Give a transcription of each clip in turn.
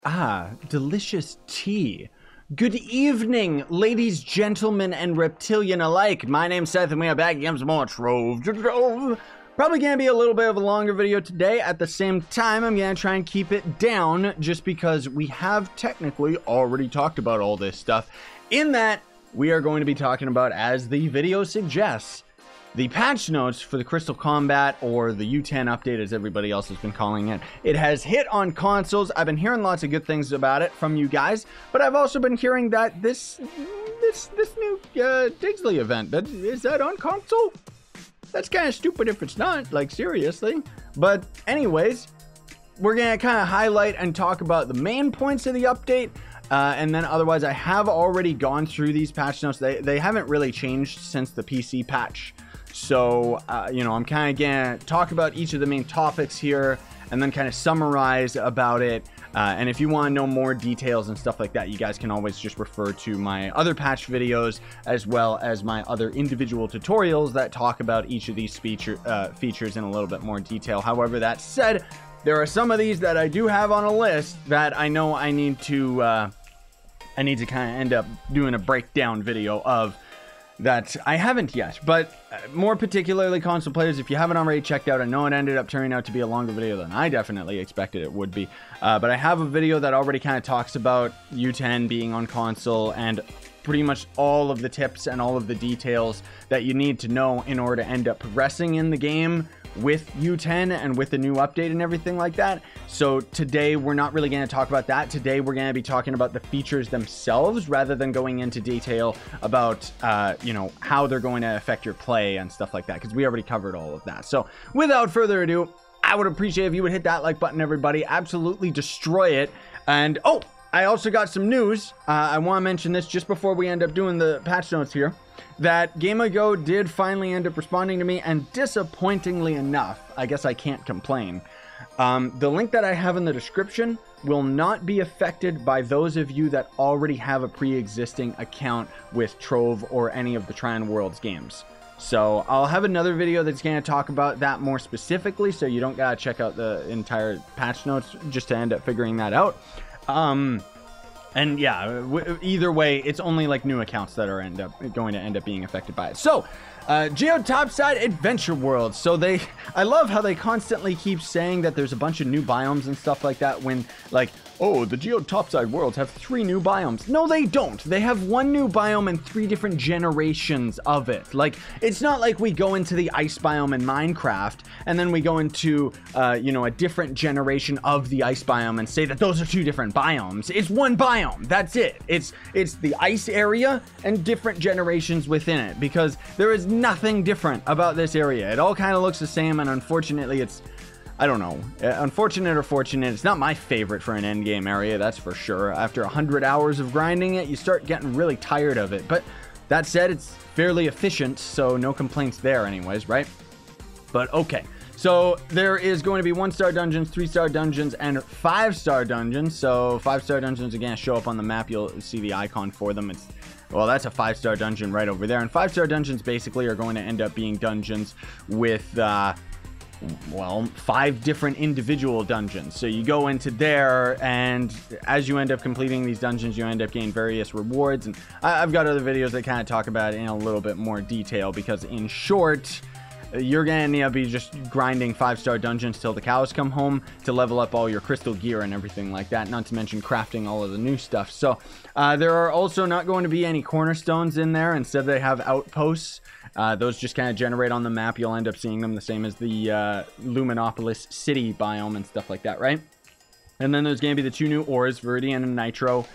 Delicious tea. Good evening, ladies, gentlemen, and reptilian alike. My name's Scythe, and we are back again with some more Trove. Probably gonna be a little bit of a longer video today. At the same time, I'm gonna try and keep it down just because we have technically already talked about all this stuff. In that, we are going to be talking about, as the video suggests, the patch notes for the Crystal Combat, or the U10 update as everybody else has been calling it. It has hit on consoles. I've been hearing lots of good things about it from you guys, but I've also been hearing that this new Digsley event, is that on console? That's kind of stupid if it's not, like, seriously. But anyways, we're gonna kind of highlight and talk about the main points of the update. And then otherwise, I have already gone through these patch notes. They haven't really changed since the PC patch. So, you know, I'm kind of going to talk about each of the main topics here and then kind of summarize about it. And if you want to know more details and stuff like that, you guys can always just refer to my other patch videos as well as my other individual tutorials that talk about each of these features in a little bit more detail. However, that said, there are some of these that I do have on a list that I know I need to kind of end up doing a breakdown video of that I haven't yet. But more particularly console players, if you haven't already checked out, I know it ended up turning out to be a longer video than I definitely expected it would be. But I have a video that already kind of talks about U10 being on console and pretty much all of the tips and all of the details that you need to know in order to end up progressing in the game with U10 and with the new update and everything like that. So today we're not really going to talk about that. Today we're going to be talking about the features themselves rather than going into detail about you know, how they're going to affect your play and stuff like that, because we already covered all of that. So without further ado, I would appreciate if you would hit that like button, everybody. Absolutely destroy it. And oh, I also got some news. I want to mention this just before we end up doing the patch notes here, that Game Ago did finally end up responding to me, and disappointingly enough, I guess I can't complain. The link that I have in the description will not be affected by those of you that already have a pre-existing account with Trove or any of the Trine Worlds games. So I'll have another video that's going to talk about that more specifically, so you don't gotta check out the entire patch notes just to end up figuring that out. And yeah, either way, it's only like new accounts that are going to end up being affected by it. So, Geode Topside Adventure World. So I love how they constantly keep saying that there's a bunch of new biomes and stuff like that when, like, oh, the Geode Topside worlds have 3 new biomes. No, they don't. They have 1 new biome and 3 different generations of it. Like, it's not like we go into the ice biome in Minecraft and then we go into, you know, a different generation of the ice biome and say that those are 2 different biomes. It's 1 biome. That's it. It's the ice area and different generations within it, because there is nothing different about this area. It all kind of looks the same, and unfortunately it's, I don't know, unfortunate or fortunate, it's not my favorite for an endgame area, that's for sure. After 100 hours of grinding it, you start getting really tired of it. But that said, it's fairly efficient, so no complaints there anyways, right? But okay, so there is going to be 1-star dungeons, 3-star dungeons, and 5-star dungeons. So 5-star dungeons, again, show up on the map. You'll see the icon for them. Well, that's a 5-star dungeon right over there. And 5-star dungeons basically are going to end up being dungeons with, well, 5 different individual dungeons. So you go into there, and as you end up completing these dungeons, you end up getting various rewards. And I've got other videos that kind of talk about it in a little bit more detail, because in short, you're gonna need to be just grinding 5-star dungeons till the cows come home to level up all your crystal gear and everything like that, not to mention crafting all of the new stuff. So there are also not going to be any cornerstones in there. Instead, they have outposts. Those just kind of generate on the map. You'll end up seeing them the same as the Luminopolis city biome and stuff like that, right? And then there's going to be the 2 new ores, Viridian and Nitro.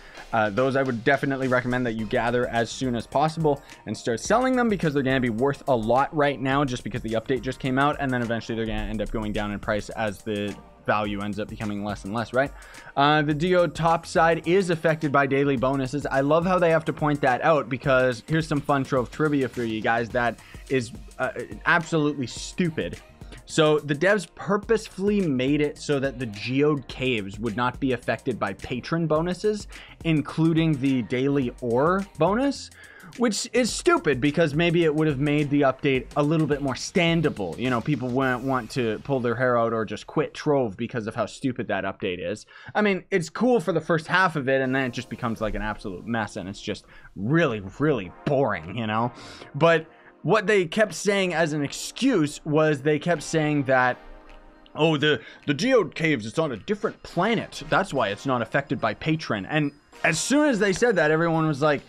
Those I would definitely recommend that you gather as soon as possible and start selling them, because they're going to be worth a lot right now just because the update just came out, and then eventually they're going to end up going down in price as the value ends up becoming less and less, right? The Geode Topside is affected by daily bonuses. I love how they have to point that out, because here's some fun Trove trivia for you guys that is absolutely stupid. So the devs purposefully made it so that the geode caves would not be affected by patron bonuses, including the daily ore bonus, which is stupid because maybe it would have made the update a little bit more standable. You know, people wouldn't want to pull their hair out or just quit Trove because of how stupid that update is. I mean, it's cool for the first half of it, and then it just becomes like an absolute mess, and it's just really, really boring, you know? But what they kept saying as an excuse was they kept saying that, oh, the geode caves, it's on a different planet. That's why it's not affected by Patron. And as soon as they said that, everyone was like,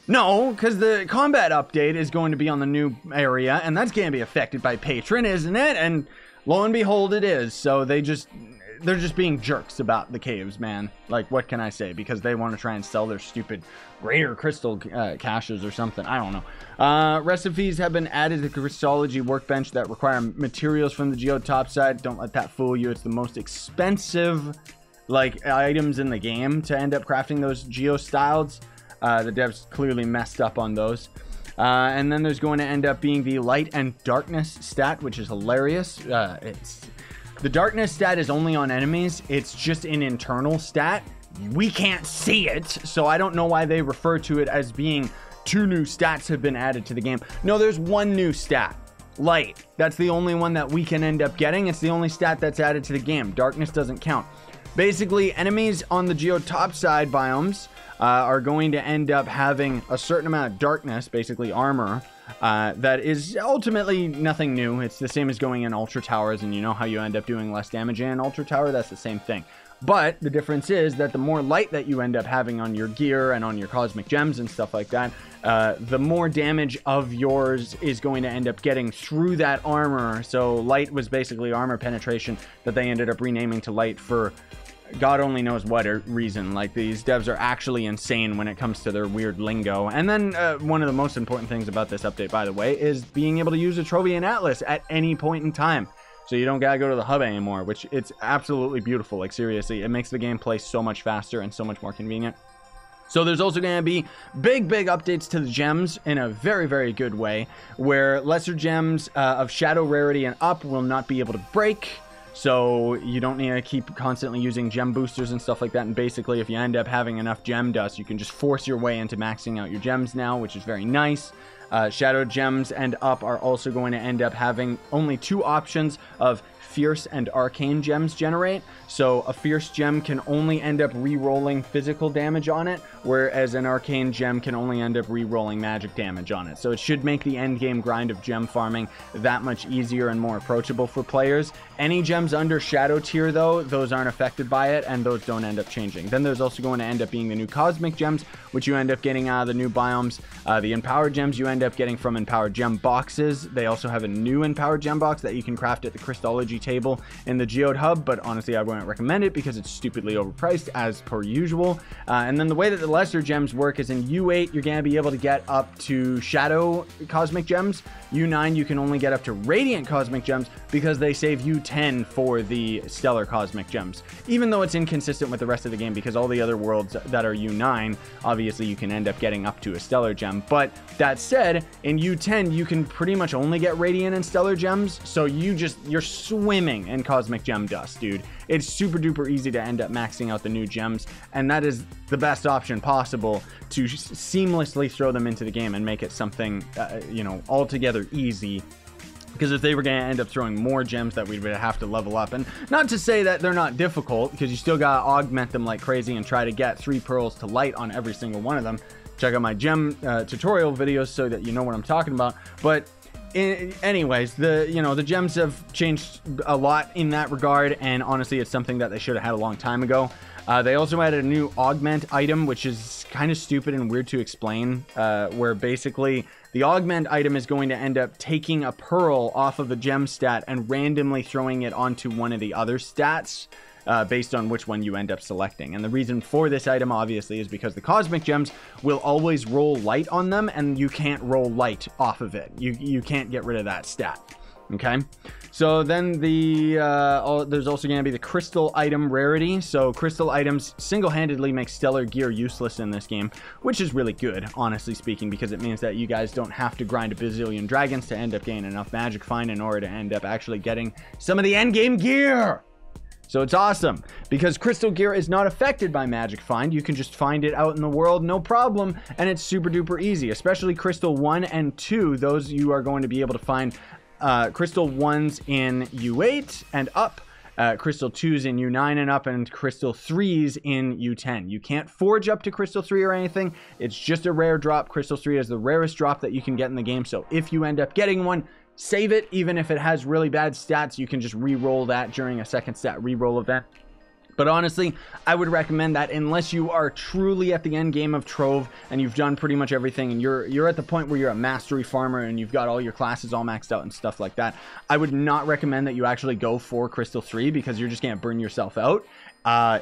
no, because the combat update is going to be on the new area, and that's going to be affected by Patron, isn't it? And lo and behold, it is. So they're just being jerks about the caves, man. Like, what can I say? Because they want to try and sell their stupid greater crystal caches or something. I don't know. Recipes have been added to the Crystology workbench that require materials from the Geode Topside. Don't let that fool you. It's the most expensive, like, items in the game to end up crafting those geostyles. The devs clearly messed up on those. And then there's going to end up being the light and darkness stat, which is hilarious. The darkness stat is only on enemies. It's just an internal stat. We can't see it, so I don't know why they refer to it as being 2 new stats have been added to the game. No, there's 1 new stat. Light. That's the only one that we can end up getting. It's the only stat that's added to the game. Darkness doesn't count. Basically, enemies on the Geode Topside biomes are going to end up having a certain amount of darkness, basically armor, that is ultimately nothing new. It's the same as going in Ultra Towers, and you know how you end up doing less damage in an Ultra Tower? That's the same thing. But the difference is that the more light that you end up having on your gear and on your cosmic gems and stuff like that, the more damage of yours is going to end up getting through that armor. So light was basically armor penetration that they ended up renaming to light for God only knows what reason. Like, these devs are actually insane when it comes to their weird lingo. And then one of the most important things about this update, by the way, is being able to use a Trove Atlas at any point in time. So you don't gotta go to the hub anymore, which it's absolutely beautiful. Like, seriously, it makes the gameplay so much faster and so much more convenient. So there's also going to be big updates to the gems in a very, very good way, where lesser gems of shadow rarity and up will not be able to break. So you don't need to keep constantly using gem boosters and stuff like that. And basically, if you end up having enough gem dust, you can just force your way into maxing out your gems now, which is very nice. Shadow gems and up are also going to end up having only 2 options of fierce and arcane gems generate. So a fierce gem can only end up re-rolling physical damage on it, whereas an arcane gem can only end up re-rolling magic damage on it. So it should make the end game grind of gem farming that much easier and more approachable for players. Any gems under shadow tier, though, those aren't affected by it, and those don't end up changing. Then there's also going to end up being the new cosmic gems, which you end up getting out of the new biomes. The empowered gems you end up getting from empowered gem boxes. They also have a new empowered gem box that you can craft at the Crystology table in the Geode hub, but honestly I wouldn't recommend it because it's stupidly overpriced as per usual. And then the way that the lesser gems work is in U8 you're going to be able to get up to shadow cosmic gems. U9 you can only get up to radiant cosmic gems because they save U10 for the stellar cosmic gems, even though it's inconsistent with the rest of the game because all the other worlds that are U9 obviously you can end up getting up to a stellar gem. But that said, in U10 you can pretty much only get radiant and stellar gems, so you're swimming in cosmic gem dust, dude. It's super duper easy to end up maxing out the new gems, and that is the best option possible to seamlessly throw them into the game and make it something you know, altogether easy. Because if they were going to end up throwing more gems that we would have to level up, and not to say that they're not difficult, because you still got to augment them like crazy and try to get 3 pearls to light on every single one of them. Check out my gem tutorial videos so that you know what I'm talking about. But anyways, the gems have changed a lot in that regard, and honestly it's something that they should have had a long time ago. They also added a new augment item, which is kind of stupid and weird to explain, where basically the augment item is going to end up taking a pearl off of a gem stat and randomly throwing it onto one of the other stats, based on which one you end up selecting. And the reason for this item obviously is because the cosmic gems will always roll light on them, and you can't roll light off of it. You can't get rid of that stat. Okay, so then there's also going to be the crystal item rarity. So crystal items single-handedly make stellar gear useless in this game, which is really good, honestly speaking, because it means that you guys don't have to grind a bazillion dragons to end up getting enough magic find in order to end up actually getting some of the end game gear. So it's awesome because crystal gear is not affected by magic find. You can just find it out in the world, no problem, and it's super duper easy, especially crystal 1 and 2. Those you are going to be able to find crystal 1s in U8 and up, crystal 2s in U9 and up, and crystal 3s in U10. You can't forge up to crystal 3 or anything. It's just a rare drop. Crystal 3 is the rarest drop that you can get in the game. So if you end up getting one, save it. Even if it has really bad stats, you can just re-roll that during a second stat re-roll event. But honestly, I would recommend that unless you are truly at the end game of Trove and you've done pretty much everything and you're at the point where you're a mastery farmer and you've got all your classes all maxed out and stuff like that, I would not recommend that you actually go for Crystal 3 because you're just going to burn yourself out.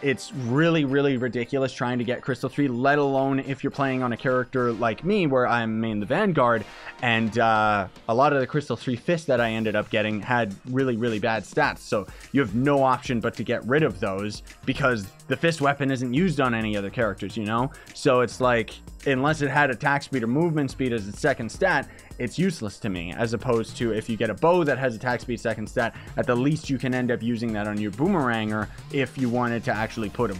It's really, really ridiculous trying to get Crystal 3, let alone if you're playing on a character like me where I'm main the Vanguard, and a lot of the Crystal 3 fists that I ended up getting had really, really bad stats, so you have no option but to get rid of those because the fist weapon isn't used on any other characters, you know? So it's like, unless it had attack speed or movement speed as its second stat, it's useless to me, as opposed to if you get a bow that has attack speed second stat, at the least you can end up using that on your boomeranger if you wanted to actually put a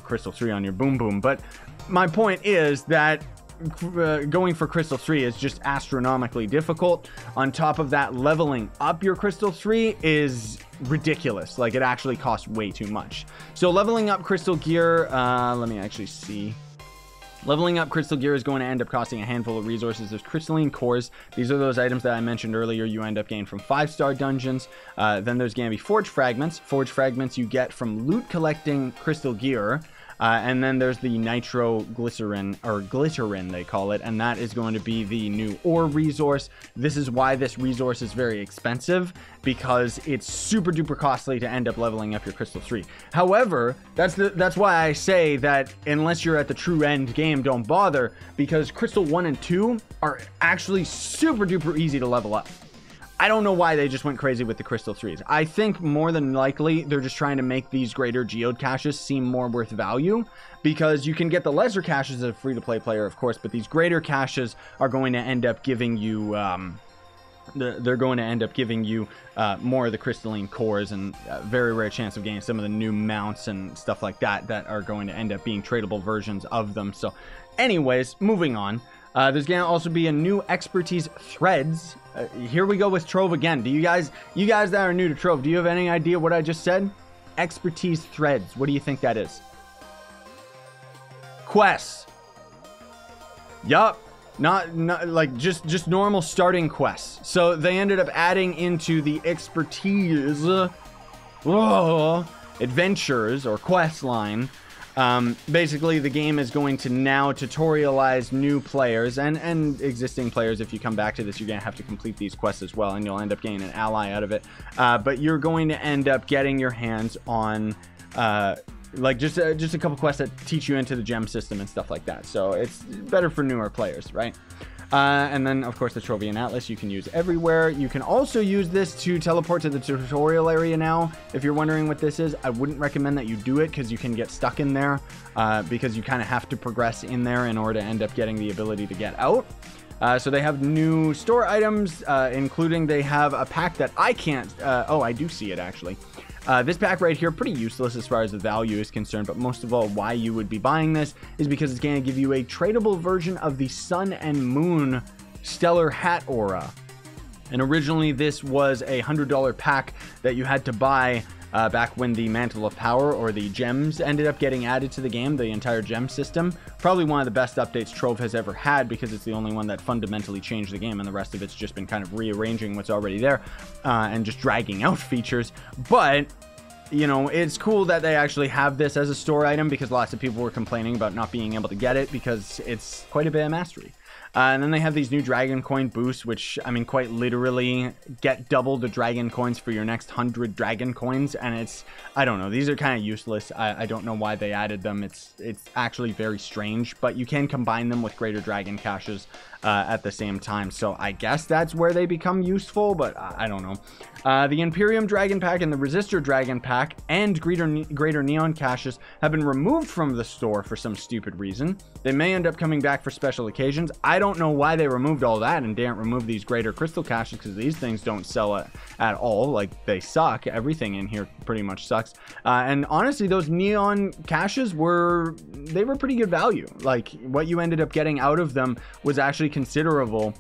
crystal 3 on your boom boom. But my point is that going for crystal 3 is just astronomically difficult. On top of that, leveling up your crystal 3 is ridiculous. Like, it actually costs way too much. So leveling up crystal gear, let me actually see. Leveling up crystal gear is going to end up costing a handful of resources. There's crystalline cores. These are those items that I mentioned earlier you end up getting from 5-star dungeons. Then there's going to be forge fragments. Forge fragments you get from loot collecting crystal gear. And then there's the nitroglycerin, or glitterin they call it, and that is going to be the new ore resource. This is why this resource is very expensive, because it's super duper costly to end up leveling up your crystal 3. However, that's why I say that unless you're at the true end game, don't bother, because crystal 1 and 2 are actually super duper easy to level up. I don't know why they just went crazy with the crystal 3s. I think more than likely they're just trying to make these greater geode caches seem more worth value, because you can get the lesser caches as a free-to-play player, of course, but these greater caches are going to end up giving you they're going to end up giving you more of the crystalline cores and a very rare chance of getting some of the new mounts and stuff like that that are going to end up being tradable versions of them. So anyways, moving on. There's going to also be a new expertise threads. Here we go with Trove again. Do you guys that are new to Trove, do you have any idea what I just said? Expertise threads. What do you think that is? Quests. Yup. Not like just normal starting quests. So they ended up adding into the expertise adventures or quest line. Basically, the game is going to now tutorialize new players and existing players. If you come back to this, you're going to have to complete these quests as well, and you'll end up getting an ally out of it. But you're going to end up getting your hands on like just a couple quests that teach you into the gem system and stuff like that. So it's better for newer players, right? And then, of course, the Trove U10 Atlas you can use everywhere. You can also use this to teleport to the tutorial area now. If you're wondering what this is, I wouldn't recommend that you do it because you can get stuck in there because you kind of have to progress in there in order to end up getting the ability to get out. So they have new store items, including they have a pack that I can't... oh, I do see it, actually. This pack right here, pretty useless as far as the value is concerned, but most of all, why you would be buying this is because it's going to give you a tradable version of the Sun and Moon Stellar Hat Aura. And originally, this was a $100 pack that you had to buy back when the Mantle of Power or the gems ended up getting added to the game, the entire gem system. Probably one of the best updates Trove has ever had because it's the only one that fundamentally changed the game, and the rest of it's just been kind of rearranging what's already there and just dragging out features. But, you know, it's cool that they actually have this as a store item because lots of people were complaining about not being able to get it because it's quite a bit of mastery. And then they have these new dragon coin boosts, which, I mean, quite literally get double the dragon coins for your next 100 dragon coins. And it's, I don't know, these are kind of useless. I don't know why they added them. It's actually very strange, but you can combine them with greater dragon caches at the same time. So I guess that's where they become useful, but I don't know. The Imperium Dragon Pack and the Resistor Dragon Pack and Greater Neon caches have been removed from the store for some stupid reason. They may end up coming back for special occasions. I don't know why they removed all that and didn't remove these Greater Crystal caches, because these things don't sell at all. Like, they suck. Everything in here pretty much sucks. And honestly, those Neon caches were pretty good value. Like, what you ended up getting out of them was actually considerable.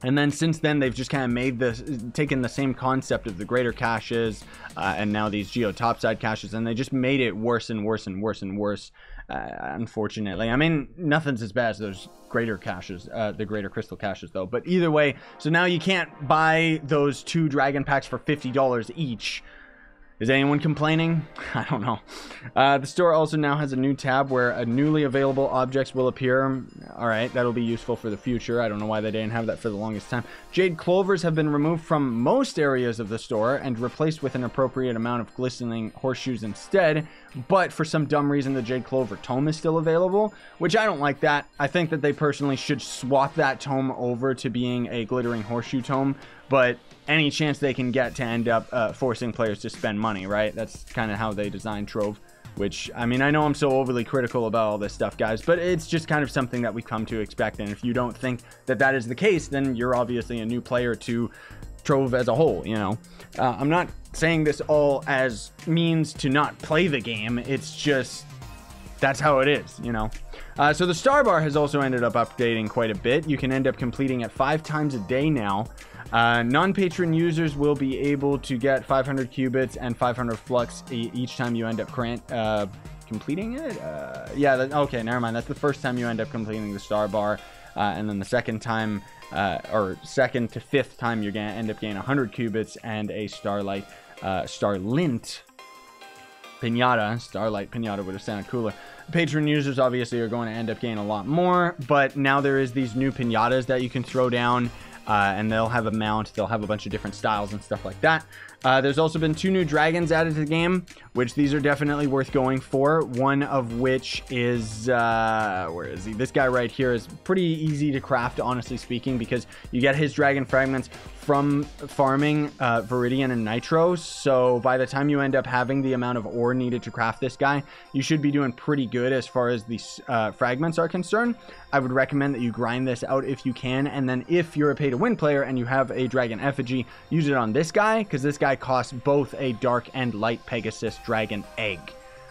And then since then, they've just kind of made this, taken the same concept of the greater caches and now these Geode Topside caches, and they just made it worse and worse and worse and worse, unfortunately. I mean, nothing's as bad as those greater caches, the greater crystal caches though. But either way, so now you can't buy those 2 dragon packs for $50 each. Is anyone complaining? I don't know. The store also now has a new tab where newly available objects will appear. Alright, that'll be useful for the future. I don't know why they didn't have that for the longest time. Jade clovers have been removed from most areas of the store and replaced with an appropriate amount of glistening horseshoes instead. But for some dumb reason, the Jade Clover tome is still available, which I don't like that. I think that they personally should swap that tome over to being a glittering horseshoe tome. But any chance they can get to end up forcing players to spend money, right? That's kind of how they designed Trove, which, I mean, I know I'm so overly critical about all this stuff, guys, but it's just kind of something that we come to expect. And if you don't think that that is the case, then you're obviously a new player to Trove as a whole, you know. I'm not saying this all as means to not play the game. It's just, that's how it is, you know. So the star bar has also ended up updating quite a bit. You can end up completing it 5 times a day now. Non-patron users will be able to get 500 qubits and 500 flux each time you end up completing it. Yeah, okay, never mind. That's the first time you end up completing the star bar, and then the second time, or second to 5th time, you're gonna end up getting 100 qubits and a starlint pinata. Starlight pinata would have sounded cooler. Patron users obviously are going to end up getting a lot more, but now there is these new pinatas that you can throw down. And they'll have a mount, they'll have a bunch of different styles and stuff like that. There's also been 2 new dragons added to the game, which these are definitely worth going for. One of which is, where is he? This guy right here is pretty easy to craft, honestly speaking, because you get his dragon fragments from farming Viridian and Nitro. So by the time you end up having the amount of ore needed to craft this guy, you should be doing pretty good as far as these fragments are concerned. I would recommend that you grind this out if you can, and then if you're a pay-to-win player and you have a dragon effigy, use it on this guy, because this guy costs both a dark and light Pegasus dragon egg,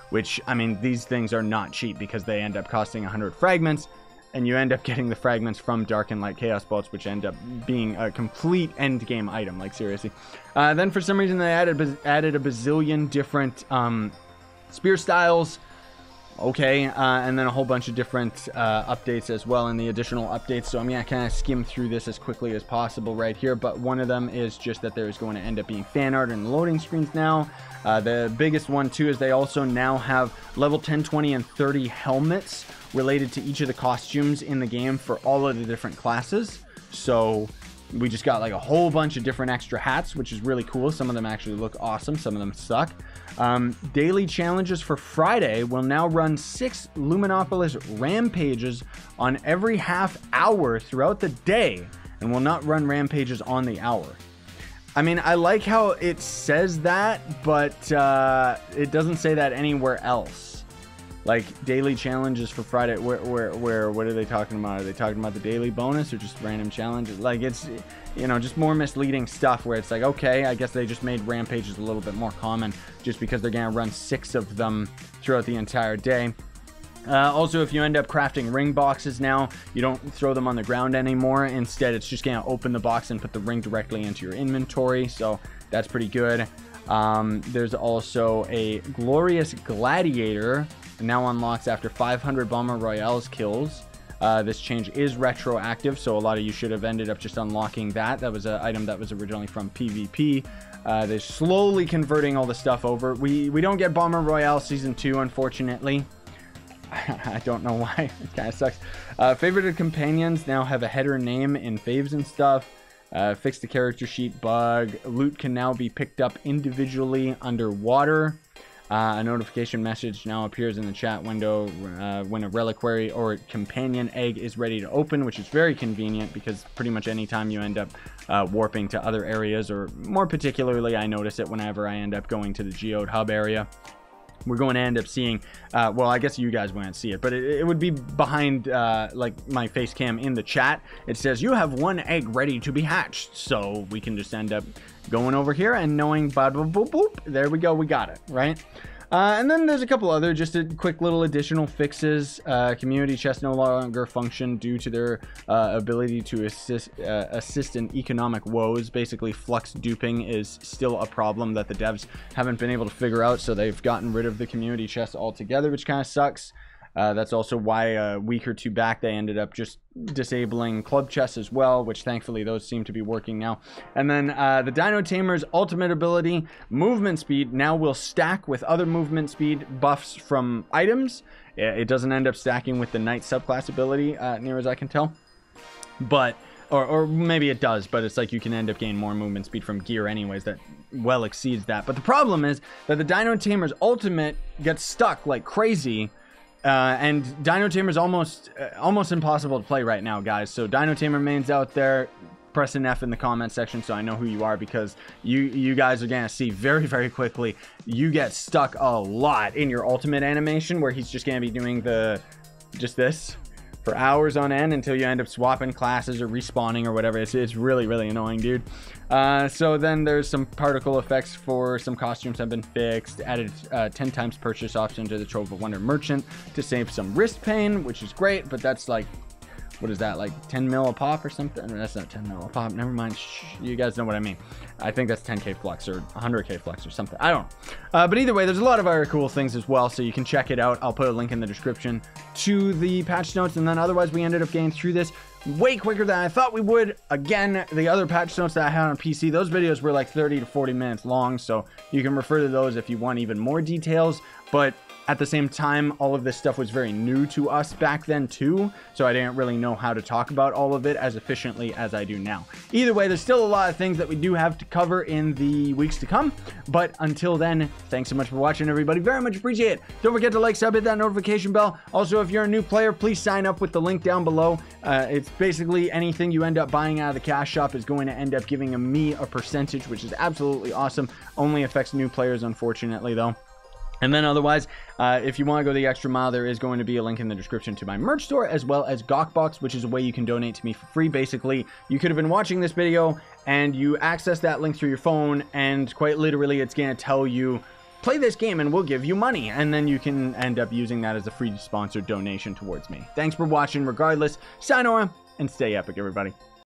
which, I mean, these things are not cheap because they end up costing 100 fragments, and you end up getting the fragments from dark and light chaos bolts, which end up being a complete end game item, like seriously. Then for some reason they added a bazillion different spear styles. Okay, and then a whole bunch of different updates as well in the additional updates. So I'm going to kind of skim through this as quickly as possible right here. But one of them is just that there is going to end up being fan art and loading screens now. The biggest one too is they also now have level 10, 20, and 30 helmets related to each of the costumes in the game for all of the different classes. So we just got like a whole bunch of different extra hats, which is really cool. Some of them actually look awesome. Some of them suck. Daily challenges for Friday will now run 6 Luminopolis rampages on every half hour throughout the day, and will not run rampages on the hour. I mean, I like how it says that, but it doesn't say that anywhere else. Like, daily challenges for Friday, what are they talking about? Are they talking about the daily bonus or just random challenges? Like, it's, you know, just more misleading stuff where it's like, okay, I guess they just made rampages a little bit more common just because they're going to run 6 of them throughout the entire day. Also, if you end up crafting ring boxes now, you don't throw them on the ground anymore. Instead, it's just going to open the box and put the ring directly into your inventory. So that's pretty good. There's also a Glorious Gladiator now unlocks after 500 Bomber Royales kills. This change is retroactive, so a lot of you should have ended up just unlocking that. That was an item that was originally from PvP. They're slowly converting all the stuff over. We don't get Bomber Royale Season 2, unfortunately. I don't know why. It kind of sucks. Favorited companions now have a header name in faves and stuff. Fixed the character sheet bug. Loot can now be picked up individually underwater. A notification message now appears in the chat window when a reliquary or companion egg is ready to open, which is very convenient because pretty much any time you end up warping to other areas, or more particularly I notice it whenever I end up going to the Geode hub area, we're going to end up seeing, well, I guess you guys won't see it, but it would be behind like my face cam in the chat. It says you have 1 egg ready to be hatched, so we can just end up going over here and knowing, boop, boop, boop, there we go, we got it, right? And then there's a couple other just a quick little additional fixes. Community chests no longer function due to their ability to assist in economic woes. Basically, flux duping is still a problem that the devs haven't been able to figure out, so they've gotten rid of the community chests altogether, which kind of sucks. That's also why a week or two back they ended up just disabling club chests as well, which thankfully those seem to be working now. And then the Dino Tamer's ultimate ability, movement speed, now will stack with other movement speed buffs from items. It doesn't end up stacking with the Knight subclass ability, near as I can tell. But, or maybe it does, but it's like you can end up gaining more movement speed from gear anyways that well exceeds that. But the problem is that the Dino Tamer's ultimate gets stuck like crazy. And Dino Tamer is almost impossible to play right now, guys. So Dino Tamer mains out there, press an F in the comment section so I know who you are, because you guys are gonna see very, very quickly you get stuck a lot in your ultimate animation, where he's just gonna be doing just this for hours on end until you end up swapping classes or respawning or whatever. It's really, really annoying, dude. So then there's some particle effects for some costumes have been fixed. Added 10 times purchase option to the Trove U10 merchant to save some wrist pain, which is great, but that's like, what is that, like 10 mil a pop or something? That's not 10 mil a pop, never mind. Shh, you guys know what I mean. I think that's 10k flux or 100k flux or something, I don't know. But either way, there's a lot of other cool things as well, so you can check it out. I'll put a link in the description to the patch notes, and then otherwise we ended up getting through this way quicker than I thought we would. Again, the other patch notes that I had on PC, those videos were like 30 to 40 minutes long, so you can refer to those if you want even more details. But at the same time, all of this stuff was very new to us back then too, so I didn't really know how to talk about all of it as efficiently as I do now. Either way, there's still a lot of things that we do have to cover in the weeks to come, but until then, thanks so much for watching, everybody. Very much appreciate it. Don't forget to like, sub, hit that notification bell. Also, if you're a new player, please sign up with the link down below. It's basically anything you end up buying out of the cash shop is going to end up giving me a percentage, which is absolutely awesome. Only affects new players, unfortunately, though. And then otherwise, if you want to go the extra mile, there is going to be a link in the description to my merch store, as well as Gawkbox, which is a way you can donate to me for free. Basically, you could have been watching this video and you access that link through your phone, and quite literally it's going to tell you, play this game and we'll give you money. And then you can end up using that as a free sponsored donation towards me. Thanks for watching regardless. Sayonara and stay epic, everybody.